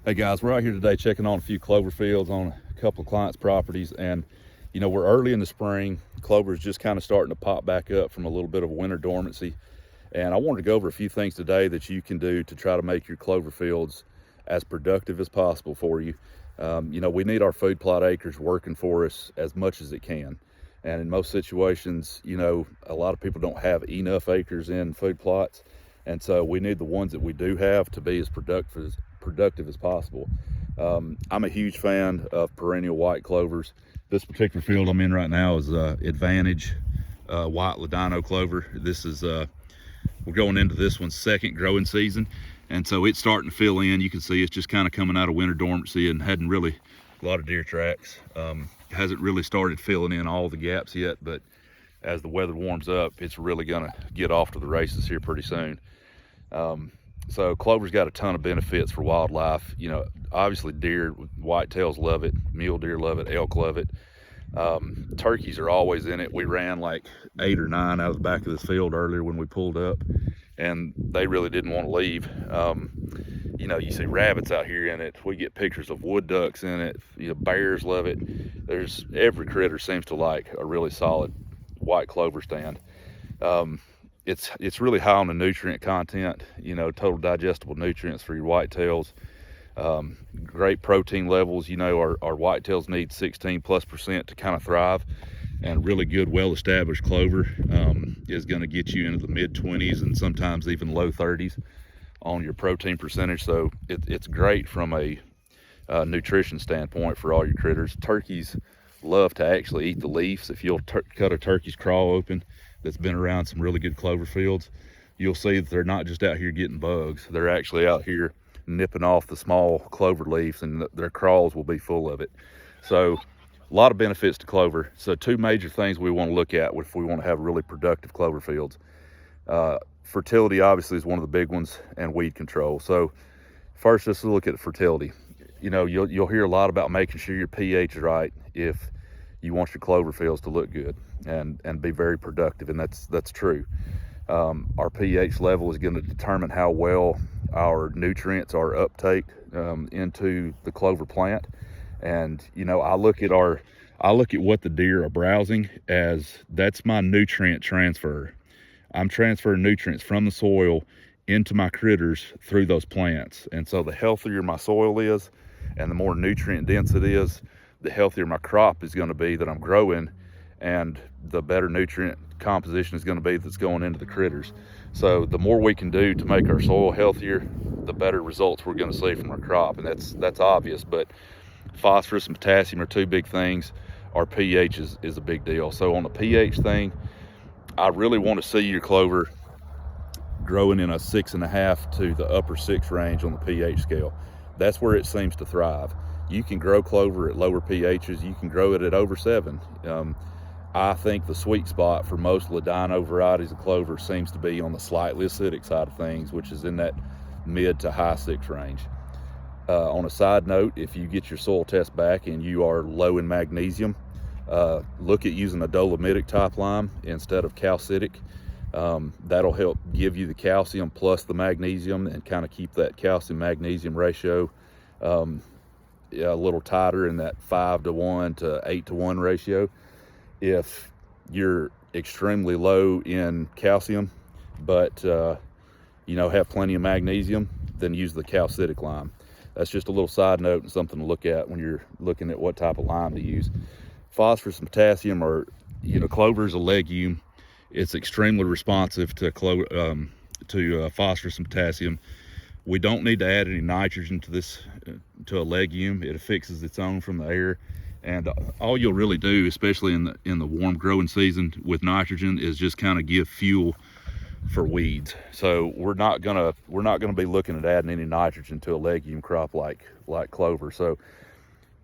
Hey guys, we're out here today checking on a few clover fields on a couple of clients' properties, and we're early in the spring. Clover is just kind of starting to pop back up from a little bit of winter dormancy, and I wanted to go over a few things today that you can do to try to make your clover fields as productive as possible for you. We need our food plot acres working for us as much as it can, and in most situations, a lot of people don't have enough acres in food plots, and so we need the ones that we do have to be as productive as possible. I'm a huge fan of perennial white clovers. This particular field I'm in right now is Advantage white ladino clover. This is we're going into this one's second growing season, and so it's starting to fill in. You can see it's just kind of coming out of winter dormancy and hadn't really a lot of deer tracks. Hasn't really started filling in all the gaps yet, but as the weather warms up, it's really gonna get off to the races here pretty soon. So clover's got a ton of benefits for wildlife. Obviously deer, whitetails love it, mule deer love it, elk love it. Turkeys are always in it. We ran like 8 or 9 out of the back of this field earlier when we pulled up, and they really didn't want to leave. You see rabbits out here in it. We get pictures of wood ducks in it. Bears love it. Every critter seems to like a really solid white clover stand. It's really high on the nutrient content, total digestible nutrients for your whitetails. Great protein levels. Our whitetails need 16+% to kind of thrive, and really good, well-established clover is going to get you into the mid-20s and sometimes even low 30s on your protein percentage. So it's great from a nutrition standpoint for all your critters. Turkeys love to actually eat the leaves. If you'll cut a turkey's craw open that's been around some really good clover fields, you'll see that they're not just out here getting bugs. They're actually out here nipping off the small clover leaves, and their craws will be full of it. So a lot of benefits to clover. So 2 major things we want to look at if we want to have really productive clover fields. Fertility obviously is one of the big ones, and weed control. So first, let's look at fertility. You'll hear a lot about making sure your pH is right if you want your clover fields to look good and be very productive, and that's true. Our pH level is going to determine how well our nutrients are uptake into the clover plant. And I look at what the deer are browsing as that's my nutrient transfer. I'm transferring nutrients from the soil into my critters through those plants. And so the healthier my soil is and the more nutrient dense it is, the healthier my crop is going to be that I'm growing, and the better nutrient composition is going to be that's going into the critters. So the more we can do to make our soil healthier, the better results we're going to see from our crop. And that's obvious, but phosphorus and potassium are 2 big things. Our pH is a big deal. So on the pH thing, I really want to see your clover growing in a 6.5 to the upper 6 range on the pH scale. That's where it seems to thrive. You can grow clover at lower pHs. You can grow it at over 7. I think the sweet spot for most ladino varieties of clover seems to be on the slightly acidic side of things, which is in that mid to high 6 range. On a side note, if you get your soil test back and you are low in magnesium, look at using a dolomitic type lime instead of calcitic. That'll help give you the calcium plus the magnesium and kind of keep that calcium magnesium ratio a little tighter in that 5-to-1 to 8-to-1 ratio. If you're extremely low in calcium but have plenty of magnesium, then use the calcitic lime. That's just a little side note and something to look at when you're looking at what type of lime to use. Phosphorus and potassium are, clover is a legume. It's extremely responsive to phosphorus and potassium. We don't need to add any nitrogen to this, to a legume. It affixes its own from the air. And all you'll really do, especially in the warm growing season with nitrogen, is just kind of give fuel for weeds. So we're not gonna be looking at adding any nitrogen to a legume crop like clover. So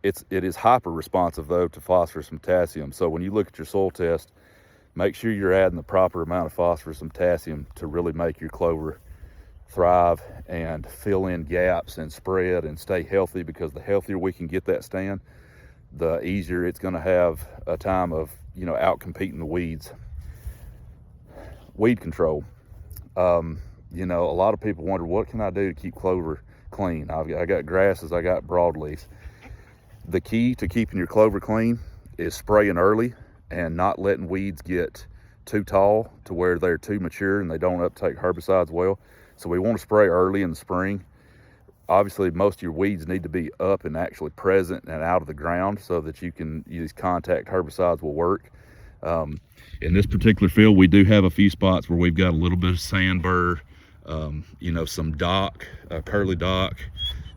it is hyper responsive though to phosphorus and potassium. So when you look at your soil test, make sure you're adding the proper amount of phosphorus and potassium to really make your clover thrive and fill in gaps and spread and stay healthy, because the healthier we can get that stand, the easier it's going to have a time of out competing the weeds. Weed control. you know, a lot of people wonder, what can I do to keep clover clean? I got grasses, I got broadleafs. The key to keeping your clover clean is spraying early and not letting weeds get too tall to where they're too mature and they don't uptake herbicides well. So we want to spray early in the spring. Obviously, most of your weeds need to be up and actually present and out of the ground so that you can use contact herbicides will work. In this particular field, we do have a few spots where we've got a little bit of sand burr, you know, some dock, curly dock.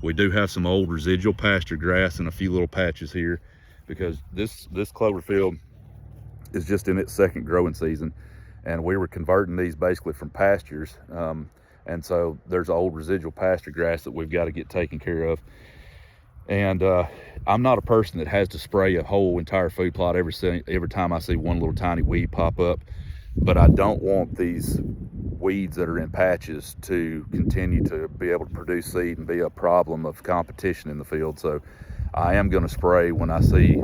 We do have some old residual pasture grass in a few little patches here, because this clover field is just in its second growing season, and we were converting these basically from pastures. And so there's old residual pasture grass that we've got to get taken care of. And I'm not a person that has to spray a whole entire food plot every time I see one little tiny weed pop up, but I don't want these weeds that are in patches to continue to be able to produce seed and be a problem of competition in the field. So I am going to spray when I see,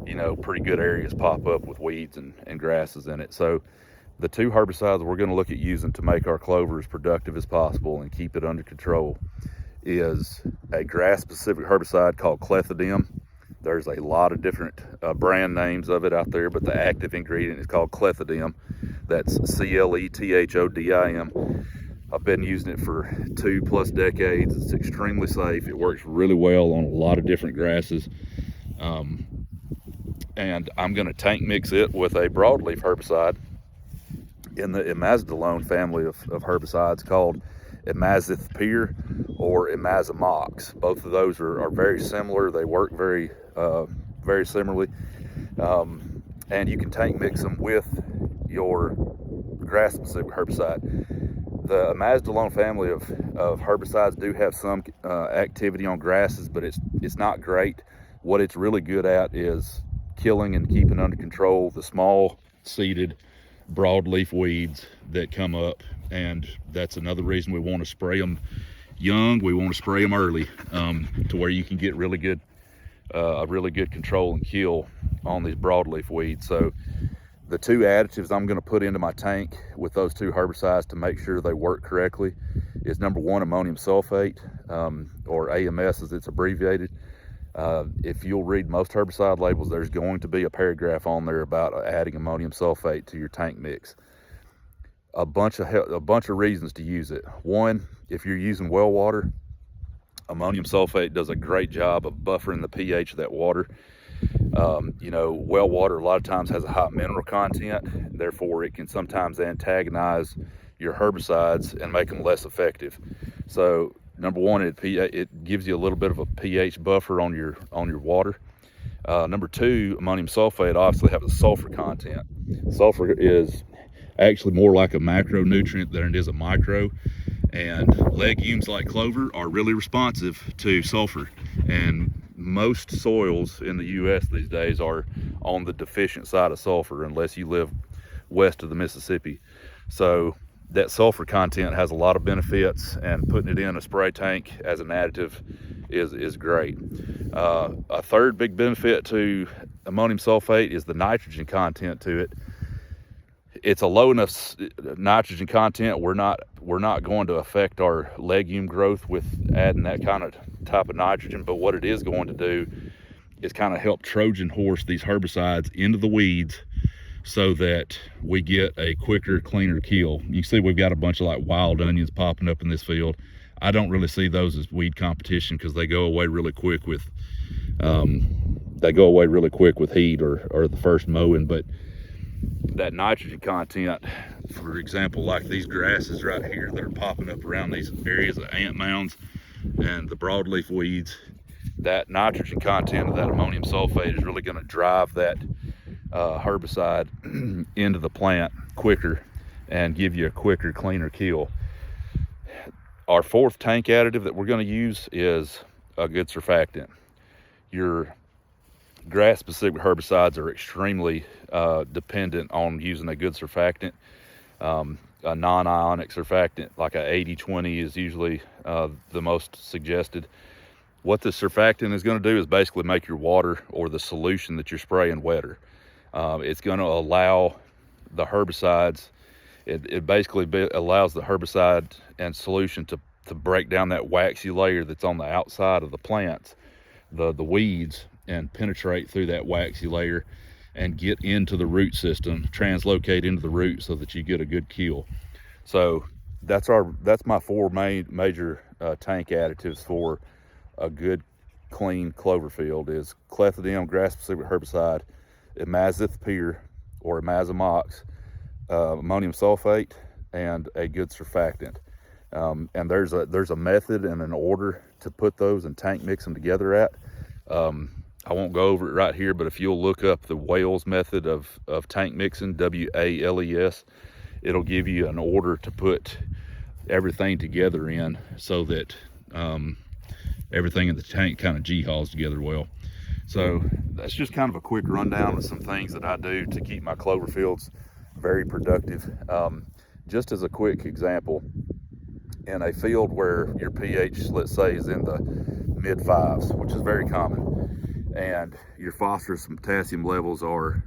you know, pretty good areas pop up with weeds and grasses in it. So the two herbicides we're going to look at using to make our clover as productive as possible and keep it under control is a grass-specific herbicide called clethodim. There's a lot of different brand names of it out there, but the active ingredient is called clethodim. That's clethodim. I've been using it for 2+ decades. It's extremely safe. It works really well on a lot of different grasses. And I'm going to tank mix it with a broadleaf herbicide in the imazidolone family of herbicides called imazithpyr or imazamox. Both of those are very similar. They work very similarly. And you can tank mix them with your grass-specific herbicide. The imazidolone family of herbicides do have some activity on grasses, but it's not great. What it's really good at is killing and keeping under control the small seeded broadleaf weeds that come up, and that's another reason we want to spray them young. We want to spray them early, to where you can get really good control and kill on these broadleaf weeds. So the two additives I'm going to put into my tank with those two herbicides to make sure they work correctly is, number one, ammonium sulfate, or AMS as it's abbreviated. If you'll read most herbicide labels, there's going to be a paragraph on there about adding ammonium sulfate to your tank mix. A bunch of reasons to use it. One, if you're using well water, ammonium sulfate does a great job of buffering the pH of that water. You know, well water a lot of times has a high mineral content, therefore it can sometimes antagonize your herbicides and make them less effective. So number one, it gives you a little bit of a pH buffer on your water. Number two, ammonium sulfate obviously has a sulfur content. Sulfur is actually more like a macronutrient than it is a micro, and legumes like clover are really responsive to sulfur, and most soils in the US these days are on the deficient side of sulfur unless you live west of the Mississippi. So that sulfur content has a lot of benefits, and putting it in a spray tank as an additive is great. A third big benefit to ammonium sulfate is the nitrogen content to it. It's a low enough nitrogen content, we're not going to affect our legume growth with adding that type of nitrogen, but what it is going to do is kind of help Trojan horse these herbicides into the weeds so that we get a quicker, cleaner kill. You see we've got a bunch of like wild onions popping up in this field. I don't really see those as weed competition because they go away really quick with heat or the first mowing. But that nitrogen content, for example, like these grasses right here that are popping up around these areas of ant mounds and the broadleaf weeds, that nitrogen content of that ammonium sulfate is really going to drive that herbicide into the plant quicker and give you a quicker, cleaner kill. Our fourth tank additive that we're going to use is a good surfactant. Your grass-specific herbicides are extremely dependent on using a good surfactant. A non-ionic surfactant like a 80-20 is usually the most suggested. What this surfactant is going to do is basically make your water or the solution that you're spraying wetter. It's going to allow the herbicides It basically allows the herbicide and solution to break down that waxy layer that's on the outside of the plants, the weeds, and penetrate through that waxy layer and get into the root system, translocate into the root so that you get a good kill. So that's my 4 major tank additives for a good clean clover field is clethodim, grass specific herbicide, imazethpyr or imazamox, ammonium sulfate, and a good surfactant. And there's a method and an order to put those and tank mix them together at. I won't go over it right here, but if you'll look up the Wales method of tank mixing, WALES, it'll give you an order to put everything together in so that everything in the tank kind of G-hauls together well. So that's just kind of a quick rundown of some things that I do to keep my clover fields very productive. Just as a quick example, in a field where your pH, let's say, is in the mid 5s, which is very common, and your phosphorus and potassium levels are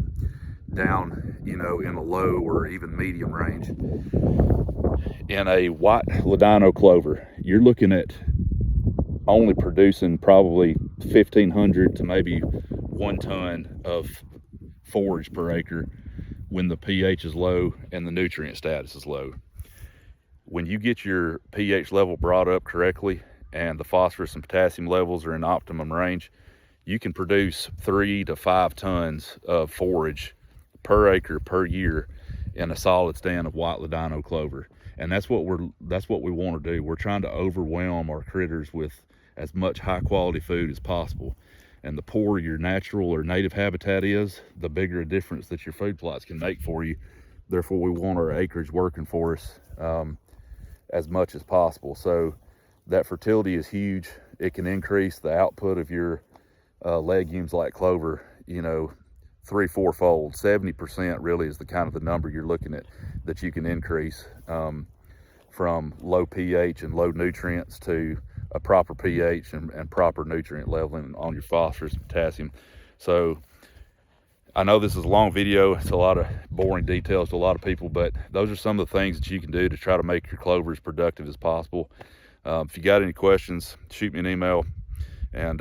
down, in a low or even medium range, in a white ladino clover, you're looking at only producing probably 1,500 to maybe 1 ton of forage per acre when the pH is low and the nutrient status is low. When you get your pH level brought up correctly and the phosphorus and potassium levels are in optimum range, you can produce 3 to 5 tons of forage per acre per year in a solid stand of white ladino clover. And that's what we want to do. We're trying to overwhelm our critters with as much high quality food as possible. And the poorer your natural or native habitat is, the bigger a difference that your food plots can make for you. Therefore, we want our acreage working for us as much as possible. So that fertility is huge. It can increase the output of your legumes like clover, 3-4 fold. 70% really is the kind of the number you're looking at that you can increase from low pH and low nutrients to a proper pH and proper nutrient leveling on your phosphorus and potassium. So I know this is a long video. It's a lot of boring details to a lot of people, but those are some of the things that you can do to try to make your clover as productive as possible. If you got any questions, shoot me an email and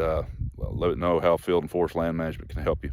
let me know how Field and Forest Land Management can help you.